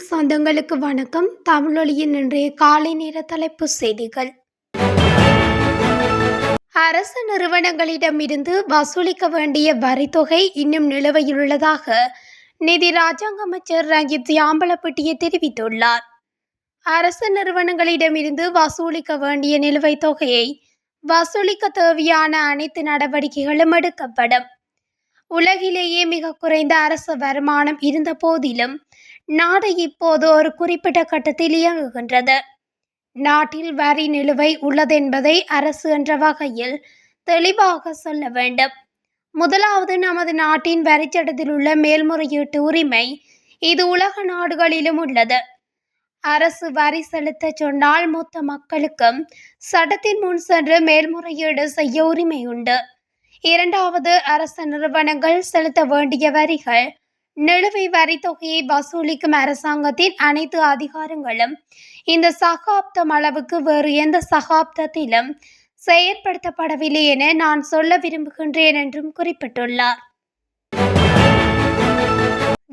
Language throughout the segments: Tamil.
சொந்தங்களுக்கு வணக்கம். தமிழொலியின் இன்றைய காலை நேர தலைப்பு செய்திகள். அரசு நிறுவனங்களிடமிருந்து வசூலிக்க வேண்டிய வரித்தொகை இன்னும் நிலுவையில் உள்ளதாக நிதி ராஜாங்க அமைச்சர் ரஞ்சித் யாம்பலப்பட்டிய தெரிவித்துள்ளார். அரசு நிறுவனங்களிடமிருந்து வசூலிக்க வேண்டிய நிலுவைத் தொகையை வசூலிக்க தேவையான அனைத்து நடவடிக்கைகளும் எடுக்கப்படும். உலகிலேயே மிக குறைந்த அரசு வருமானம் இருந்த போதிலும் நாடு இப்போது ஒரு குறிப்பிட்ட கட்டத்தில் இயங்குகின்றது. நாட்டில் வரி நிலுவை உள்ளதென்பதை அரசு என்ற வகையில் தெளிவாக சொல்ல வேண்டும். முதலாவது, நமது நாட்டின் வரிச்சட்டத்தில் உள்ள மேல்முறையீட்டு உரிமை. இது உலக நாடுகளிலும் உள்ளது. அரசு வரி செலுத்த சொன்னால் மொத்த மக்களுக்கும் சட்டத்தின் முன் சென்று மேல்முறையீடு செய்ய உரிமை உண்டு. இரண்டாவது, அரசு நிறுவனங்கள் செலுத்த வேண்டிய வரிகள் நிலுவை வரி தொகையை வசூலிக்கும் அரசாங்கத்தின் அனைத்து அதிகாரங்களும் இந்த சகாப்தம் அளவுக்கு வேறு எந்த சகாப்தத்திலும் செயற்படுத்தப்படவில்லை என நான் சொல்ல விரும்புகின்றேன் என்றும் குறிப்பிட்டுள்ளார்.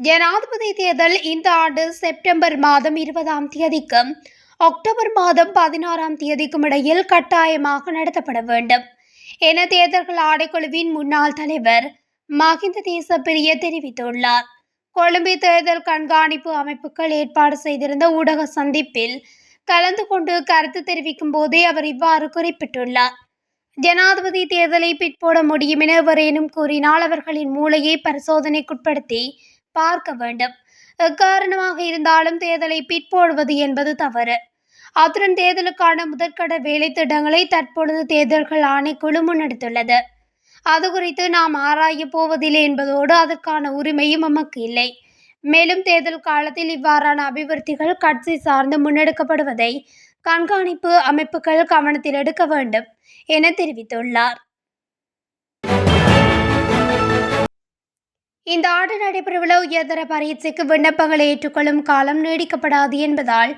ஜனாதிபதி தேர்தல் இந்த ஆண்டு செப்டம்பர் மாதம் 20ஆம் தேதிக்கும் அக்டோபர் மாதம் 16ஆம் தேதிக்கும் இடையில் கட்டாயமாக நடத்தப்பட வேண்டும் என தேர்தல்கள் ஆணைக்குழுவின் முன்னாள் தலைவர் மஹிந்த தேசப்பிரிய தெரிவித்துள்ளார். கொழும்பு தேர்தல் கண்காணிப்பு அமைப்புகள் ஏற்பாடு செய்திருந்த ஊடக சந்திப்பில் கலந்து கொண்டு கருத்து தெரிவிக்கும் போதே அவர் இவ்வாறு குறிப்பிட்டுள்ளார். ஜனாதிபதி தேர்தலை பிற்போட முடியும் என எவரேனும் கூறினால் அவர்களின் மூளையை பரிசோதனைக்குட்படுத்தி பார்க்க வேண்டும். எக்காரணமாக இருந்தாலும் தேர்தலை பிற்போடுவது என்பது தவறு. அத்துடன் தேர்தலுக்கான முதற்கட்ட வேலை திட்டங்களை தற்பொழுது தேர்தல்கள் ஆணைக்குழு முன்னெடுத்துள்ளது. அது குறித்து நாம் ஆராய போவதில்லை என்பதோடு அதற்கான உரிமையும் நமக்கு இல்லை. மேலும் தேர்தல் காலத்தில் இவ்வாறான அபிவிருத்திகள் கட்சி சார்ந்து முன்னெடுக்கப்படுவதை கண்காணிப்பு அமைப்புகள் கவனத்தில் எடுக்க வேண்டும் என தெரிவித்துள்ளார். இந்த ஆண்டு நடைபெறவுள்ள உயர்தர பரீட்சைக்கு விண்ணப்பங்களை ஏற்றுக்கொள்ளும் காலம் நீடிக்கப்படாது என்பதால்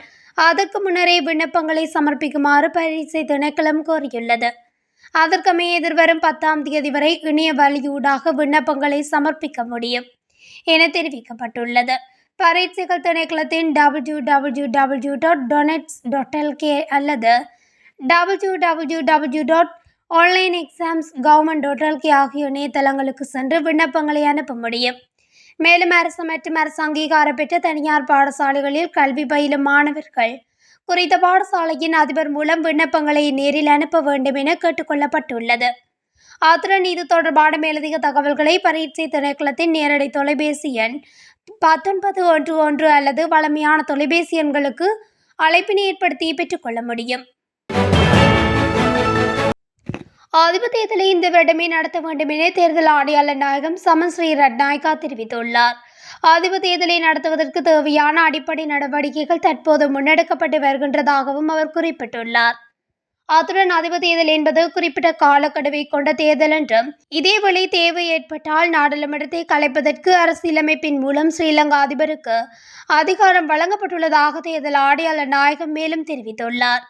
அதற்கு முன்னரே விண்ணப்பங்களை சமர்ப்பிக்குமாறு பரீட்சை திணைக்களம் கோரியுள்ளது. அதற்கமே எதிர்வரும் 10ஆம் தேதி வரை இணைய வழியூடாக விண்ணப்பங்களை சமர்ப்பிக்க முடியும் என தெரிவிக்கப்பட்டுள்ளது. பரீட்சைகள் திணைக்களத்தின் www.donets.lk அல்லது www.onlineexamsgovernment.lk ஆகிய இணையதளங்களுக்கு சென்று விண்ணப்பங்களை அனுப்ப முடியும். மேலும் அரசு மற்றும் அரசு அங்கீகாரம் பெற்ற தனியார் பாடசாலைகளில் கல்வி பயிலும் மாணவர்கள் குறித்த பாடசாலையின் அதிபர் மூலம் விண்ணப்பங்களை நேரில் அனுப்ப வேண்டும் என கேட்டுக்கொள்ளப்பட்டுள்ளது. அத்துடன் இது தொடர்பான மேலதிக தகவல்களை பரீட்சை திணைக்களத்தின் நேரடி தொலைபேசி எண் 1911 அல்லது வழமையான தொலைபேசி எண்களுக்கு அழைப்பினை ஏற்படுத்தி பெற்றுக்கொள்ள முடியும். அதிபர் தேர்தலை இந்த வருடமே நடத்த வேண்டும் என தேர்தல் ஆணையாளர் நாயகம் சமன் ஸ்ரீ ரட்நாயக்கா தெரிவித்துள்ளார். அதிபர் தேர்தலை நடத்துவதற்கு தேவையான அடிப்படை நடவடிக்கைகள் தற்போது முன்னெடுக்கப்பட்டு வருகின்றதாகவும் அவர் குறிப்பிட்டுள்ளார். அத்துடன் அதிபர் தேர்தல் என்பது குறிப்பிட்ட காலக்கெடுவை கொண்ட தேர்தல் என்றும், இதேவேளை தேவை ஏற்பட்டால் நாடாளுமன்றத்தை கலைப்பதற்கு அரசியலமைப்பின் மூலம் ஸ்ரீலங்கா அதிபருக்கு அதிகாரம் வழங்கப்பட்டுள்ளதாக தேர்தல் ஆணையாளர் நாயகம் மேலும் தெரிவித்துள்ளார்.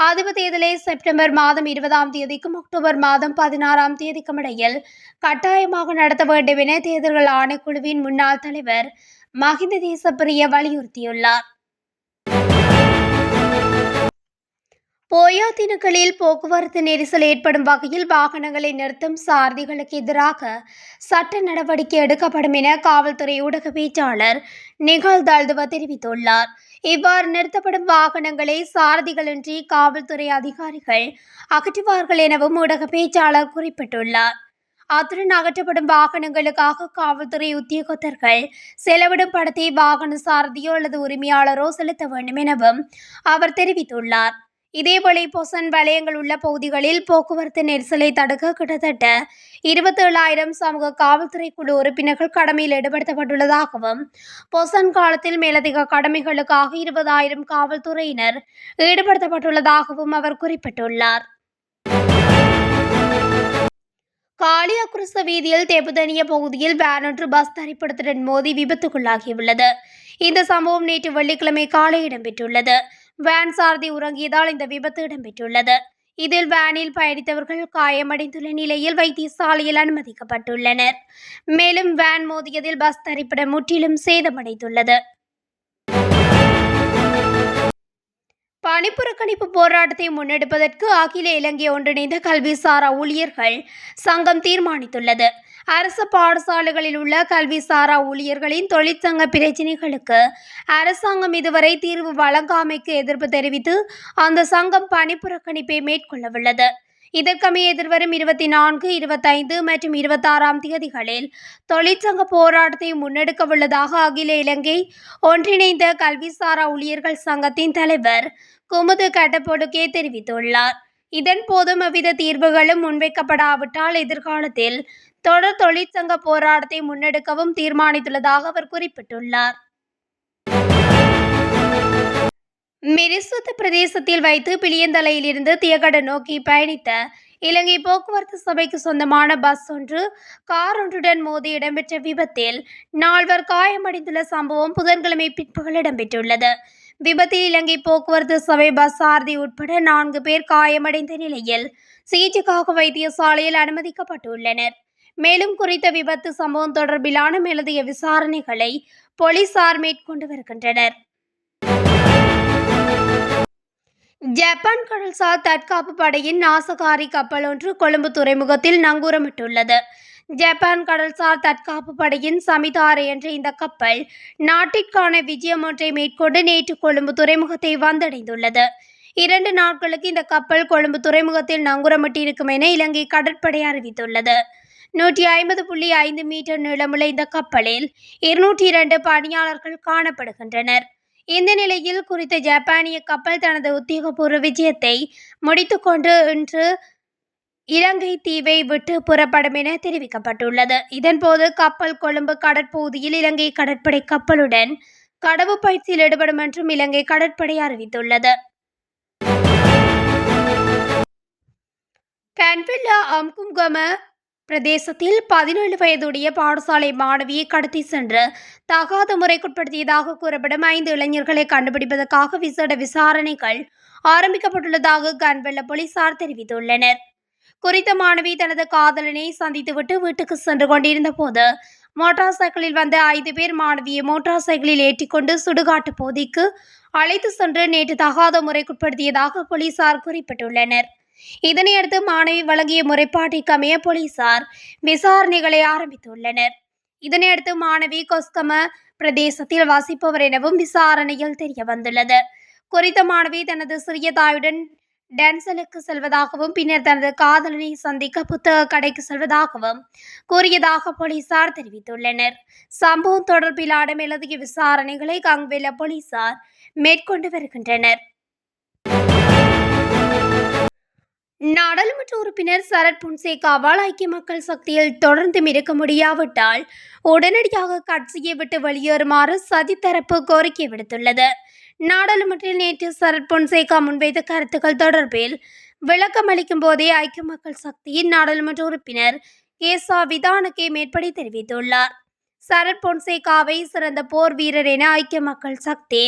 அதிபர் தேர்தலை செப்டம்பர் மாதம் 20ஆம் தேதிக்கும் அக்டோபர் மாதம் 16ஆம் தேதிக்கும் இடையில் கட்டாயமாக நடத்த வேண்டும் என தேர்தல்கள் ஆணைக்குழுவின் முன்னாள் தலைவர் மஹிந்த தேசப்பிரிய வலியுறுத்தியுள்ளார். போயா திணுக்களில் போக்குவரத்து நெரிசல் ஏற்படும் வகையில் வாகனங்களை நிறுத்தும் சாரதிகளுக்கு எதிராக சட்ட நடவடிக்கை எடுக்கப்படும் என காவல்துறை ஊடக பேச்சாளர் நிகால் தல்துவ தெரிவித்துள்ளார். இவ்வாறு நிறுத்தப்படும் வாகனங்களை சாரதிகளின்றி காவல்துறை அதிகாரிகள் அகற்றுவார்கள் எனவும் ஊடக பேச்சாளர் குறிப்பிட்டுள்ளார். அத்துடன் அகற்றப்படும் வாகனங்களுக்காக காவல்துறை உத்தியோகத்தர்கள் செலவிடும் பணத்தை வாகன சாரதியோ அல்லது உரிமையாளரோ செலுத்த வேண்டும் எனவும் அவர் தெரிவித்துள்ளார். இதேவேளை பொசன் வலயங்கள் உள்ள பகுதிகளில் போக்குவரத்து நெரிசலை தடுக்க கிட்டத்தட்ட 27,000 சமூக காவல்துறை குழு உறுப்பினர்கள் கடமையில் ஈடுபடுத்தப்பட்டுள்ளதாகவும், பொசன் காலத்தில் மேலதிக கடமைகளுக்காக 20,000 காவல்துறையினர் ஈடுபடுத்தப்பட்டுள்ளதாகவும் அவர் குறிப்பிட்டுள்ளார். காளியாகுருச வீதியில் தெபுதனிய பகுதியில் வேன் ஒன்று பஸ் தரிப்பிடத்துடன் மோதி விபத்துக்குள்ளாகியுள்ளது. இந்த சம்பவம் நேற்று வெள்ளிக்கிழமை காலை இடம்பெற்றுள்ளது. வேன் சாரதி உறங்கியதால் இந்த விபத்து இடம்பெற்றுள்ளது. இதில் வேனில் பயணித்தவர்கள் காயமடைந்துள்ள நிலையில் வைத்தியசாலையில் அனுமதிக்கப்பட்டுள்ளனர். மேலும் வேன் மோதியதில் பஸ் தரிப்பிடம் முற்றிலும் சேதமடைந்துள்ளது. பணிப்புறக்கணிப்பு போராட்டத்தை முன்னெடுப்பதற்கு அகில இலங்கை ஒன்றிணைந்த கல்விசாரா ஊழியர்கள் சங்கம் தீர்மானித்துள்ளது. அரசு பாடசாலைகளில் உள்ள கல்விசாரா ஊழியர்களின் தொழிற்சங்க பிரச்சினைகளுக்கு அரசாங்கம் இதுவரை தீர்வு வழங்காமைக்கு எதிர்ப்பு தெரிவித்து அந்த சங்கம் பணிப்புறக்கணிப்பை மேற்கொள்ளவுள்ளது. இதற்கமைய எதிர்வரும் 24, 25 மற்றும் 26ஆம் தேதிகளில் தொழிற்சங்க போராட்டத்தை முன்னெடுக்கவுள்ளதாக அகில இலங்கை ஒன்றிணைந்த கல்விசாரா ஊழியர்கள் சங்கத்தின் தலைவர் குமுது கட்டப்பொடுகே தெரிவித்துள்ளார். இதன் போதும் எவ்வித தீர்வுகளும் முன்வைக்கப்படாவிட்டால் எதிர்காலத்தில் தொடர் தொழிற்சங்க போராட்டத்தை முன்னெடுக்கவும் தீர்மானித்துள்ளதாக அவர் குறிப்பிட்டுள்ளார். மிரிசுத்த பிரதேசத்தில் வைத்து பிளியந்தலையிலிருந்து தியகட நோக்கி பயணித்த இலங்கை போக்குவரத்து சபைக்கு சொந்தமான பஸ் ஒன்று கார் ஒன்றுடன் மோதி இடம்பெற்ற விபத்தில் 4 காயமடைந்துள்ள சம்பவம் புதன்கிழமை பிற்பகல் இடம்பெற்றுள்ளது. விபத்தில் இலங்கை போக்குவரத்து சபை பஸ் சாரதி உட்பட 4 பேர் காயமடைந்த நிலையில் சிகிச்சைக்காக வைத்தியசாலையில் அனுமதிக்கப்பட்டுள்ளனர். மேலும் குறித்த விபத்து சம்பவம் தொடர்பிலான மேலதிக விசாரணைகளை போலீசார் மேற்கொண்டு வருகின்றனர். ஜப்பான் கடல்சார் தற்காப்பு படையின் நாசகாரி கப்பல் ஒன்று கொழும்பு துறைமுகத்தில் நங்கூரமிட்டுள்ளது. ஜப்பான் கடல்சார் தற்காப்பு படையின் சமிதாரை என்ற இந்த கப்பல் நாட்டிற்கான விஜயம் ஒன்றை மேற்கொண்டு நேற்று கொழும்பு துறைமுகத்தை வந்தடைந்துள்ளது. 2 நாட்களுக்கு இந்த கப்பல் கொழும்பு துறைமுகத்தில் நங்கூரமிட்டிருக்கும் என இலங்கை கடற்படை அறிவித்துள்ளது. 150.5 மீட்டர் நீளமுள்ள இந்த கப்பலில் 202 பணியாளர்கள் காணப்படுகின்றனர். இந்த நிலையில் குறித்த ஜப்பானிய கப்பல் தனது உத்தியோகபூர்வ விஜயத்தை முடித்துக்கொண்டு இன்று இலங்கை தீவை விட்டு புறப்படும் என தெரிவிக்கப்பட்டுள்ளது. இதன்போது கப்பல் கொழும்பு கடற்பகுதியில் இலங்கை கடற்படை கப்பலுடன் கடவு பயிற்சியில் ஈடுபடும் என்றும் இலங்கை கடற்படை அறிவித்துள்ளது. கன்வில்லா அம்குங்கம பிரதேசத்தில் 17 வயதுடைய பாடசாலை மாணவியை கடத்தி சென்று தகாத முறைக்குட்படுத்தியதாக கூறப்படும் 5 இளைஞர்களை கண்டுபிடிப்பதற்காக விசேட விசாரணைகள் ஆரம்பிக்கப்பட்டுள்ளதாக கன்வெல்ல போலீசார் தெரிவித்துள்ளனர். குறித்த மாணவி தனது காதலனை சந்தித்துவிட்டு வீட்டுக்கு சென்று கொண்டிருந்த போது மோட்டார் சைக்கிளில் வந்த 5 பேர் மாணவியை மோட்டார் சைக்கிளில் ஏற்றிக்கொண்டு சுடுகாட்டு பகுதிக்கு அழைத்து சென்று நேற்று தகாத முறைக்குட்படுத்தியதாக போலீசார் குறிப்பிட்டுள்ளனர். இதனையடுத்து மாணவி வழங்கிய முறைப்பாட்டிற்கமைய போலீசார் விசாரணைகளை ஆரம்பித்துள்ளனர். இதனையடுத்து மாணவி கொஸ்கம பிரதேசத்தில் வசிப்பவர் எனவும் விசாரணையில் தெரிய வந்துள்ளது. குறித்த மாணவி தனது சிறிய தாயுடன் டான்சலுக்கு செல்வதாகவும் பின்னர் தனது காதலனை சந்திக்க புத்தக கடைக்கு செல்வதாகவும் கூறியதாக போலீசார் தெரிவித்துள்ளனர். சம்பவம் தொடர்பிலான மேலதிக விசாரணைகளை கங்வெல்ல போலீசார் மேற்கொண்டு வருகின்றனர். நாடாளுமன்ற உறுப்பினர் சரத் பொன்சேகாவால் ஐக்கிய மக்கள் சக்தியில் தொடர்ந்து இருக்க முடியாவிட்டால் உடனடியாக கட்சியை விட்டு வெளியேறுமாறு சஜித் தரப்பு கோரிக்கை விடுத்துள்ளது. நாடாளுமன்றில் நேற்று சரத் பொன்சேகா முன்வைத்த கருத்துக்கள் தொடர்பில் விளக்கம் அளிக்கும் போதே ஐக்கிய மக்கள் சக்தியின் நாடாளுமன்ற உறுப்பினர் கேசா விதானகே மேற்படி தெரிவித்துள்ளார். சரத் பொன்சேகாவை சிறந்த போர் வீரர் என ஐக்கிய மக்கள் சக்தி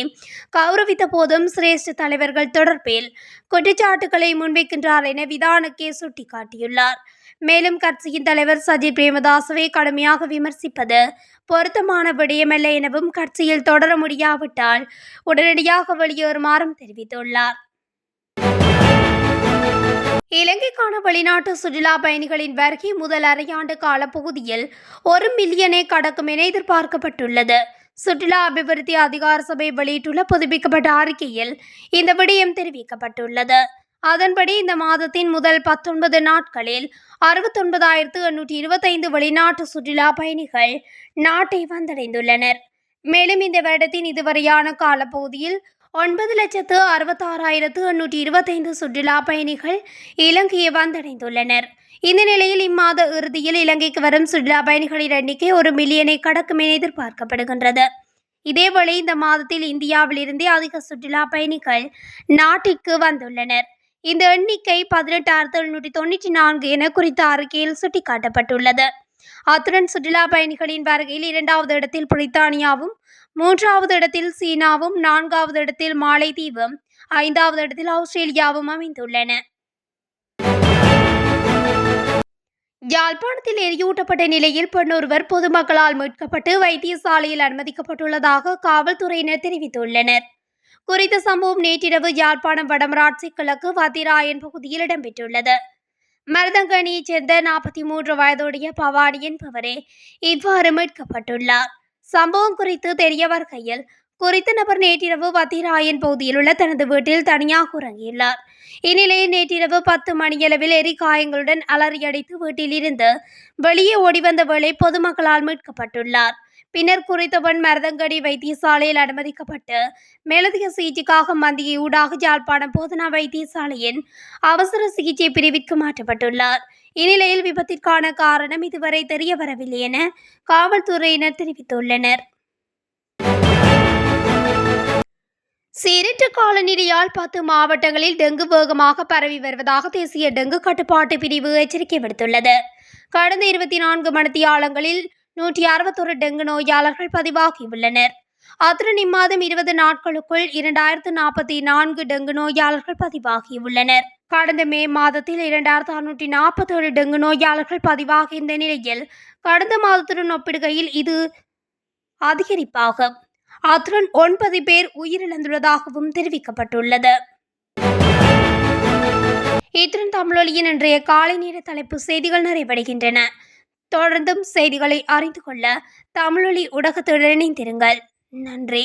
கௌரவித்த போதும் சிரேஷ்ட தலைவர்கள் தொடர்பில் குற்றச்சாட்டுகளை முன்வைக்கின்றார் என விதானகே சுட்டிக்காட்டியுள்ளார். மேலும் கட்சியின் தலைவர் சஜித் பிரேமதாசவை கடுமையாக விமர்சிப்பது பொருத்தமான விடயமல்ல எனவும் கட்சியில் தொடர முடியாவிட்டால் உடனடியாக வெளியேறுமாறும் தெரிவித்துள்ளார். இலங்கைக்கான வெளிநாட்டு சுற்றுலா பயணிகளின் வருகை முதல் அரையாண்டு காலப்பகுதியில் 1 மில்லியனை கடக்கும் என எதிர்பார்க்கப்பட்டுள்ளது. சுற்றுலா அபிவிருத்தி அதிகார சபை வெளியிட்டுள்ள புதுப்பிக்கப்பட்ட அறிக்கையில் இந்த விடயம் தெரிவிக்கப்பட்டுள்ளது. அதன்படி இந்த மாதத்தின் முதல் 19 நாட்களில் 69,825 வெளிநாட்டு சுற்றுலா பயணிகள் நாட்டை வந்தடைந்துள்ளனர். மேலும் இந்த வருடத்தின் இதுவரையான காலப்பகுதியில் 9,66,825 சுற்றுலா பயணிகள் இலங்கையை வந்தடைந்துள்ளனர். இந்த நிலையில் இம்மாத இறுதியில் இலங்கைக்கு வரும் சுற்றுலா பயணிகளின் எண்ணிக்கை 1 மில்லியனை கடக்கும் என எதிர்பார்க்கப்படுகின்றது. இதேவேளை இந்த மாதத்தில் இந்தியாவிலிருந்தே அதிக சுற்றுலா பயணிகள் நாட்டிற்கு வந்துள்ளனர். இந்த எண்ணிக்கை 18,794 என குறித்த அறிக்கையில் சுட்டிக்காட்டப்பட்டுள்ளது. அத்துடன் சுற்றுலா பயணிகளின் வருகையில் 2வது இடத்தில் பிரித்தானியாவும், 3வது இடத்தில் சீனாவும், 4வது இடத்தில் மாலைதீவும், 5வது இடத்தில் ஆஸ்திரேலியாவும் அமைந்துள்ளன. யாழ்ப்பாணத்தில் எரியூட்டப்பட்ட நிலையில் பெண்ணொருவர் பொதுமக்களால் மீட்கப்பட்டு வைத்தியசாலையில் அனுமதிக்கப்பட்டுள்ளதாக காவல்துறையினர் தெரிவித்துள்ளனர். குறித்த சம்பவம் நேற்றிரவு யாழ்ப்பாணம் வடமராட்சி கிழக்கு வத்திராயன் பகுதியில் இடம்பெற்றுள்ளது. மருதங்கணியைச் சேர்ந்த 43 வயதுடைய பவானி என்பவரே இவ்வாறு மீட்கப்பட்டுள்ளார். சம்பவம் குறித்து தெரிய வருகையில், குறித்த நபர் நேற்றிரவு வத்திராயன் பகுதியில் உள்ள தனது வீட்டில் தனியாக உறங்கியுள்ளார். இந்நிலையில் நேற்றிரவு 10 மணியளவில் எரிகாயங்களுடன் அலறியடித்து வீட்டில் இருந்து வெளியே ஓடிவந்த வேளை பொதுமக்களால் மீட்கப்பட்டுள்ளார். பின்னர் குறித்தவன் மருதங்கடி வைத்தியசாலையில் அனுமதிக்கப்பட்டு மேலதிக சிகிச்சைக்காக மந்தியை ஊடாக யாழ்ப்பாணம் போதனா வைத்தியசாலையின் அவசர சிகிச்சை பிரிவிற்கு மாற்றப்பட்டுள்ளார். இந்நிலையில் விபத்திற்கான காரணம் இதுவரை தெரிய வரவில்லை என காவல்துறையினர் தெரிவித்துள்ளனர். சீரற்ற காலநிலையால் 10 மாவட்டங்களில் டெங்கு வேகமாக பரவி வருவதாக தேசிய டெங்கு கட்டுப்பாட்டு பிரிவு எச்சரிக்கை விடுத்துள்ளது. கடந்த 24 மணித்தியாலங்களில் 161 டெங்கு நோயாளர்கள் பதிவாகியுள்ளனர். அத்துடன் இம்மாதம் 20 நாட்களுக்குள் 2044 டெங்கு நோயாளர்கள் பதிவாகியுள்ளனர். கடந்த மே மாதத்தில் 2647 டெங்கு நோயாளர்கள் பதிவாகியிருந்த நிலையில் கடந்த மாதத்துடன் ஒப்பிடுகையில் இது அதிகரிப்பாகும். அத்துடன் 9 பேர் உயிரிழந்துள்ளதாகவும் தெரிவிக்கப்பட்டுள்ளது. இத்துடன் தமிழொலியின் இன்றைய காலை நேர தலைப்பு செய்திகள் நிறைவடைகின்றன. தொடர்ந்தும் செய்திகளை அறிந்து கொள்ள தமிழொலி ஊடகத்துடன் இணைந்திருங்கள். நன்றி.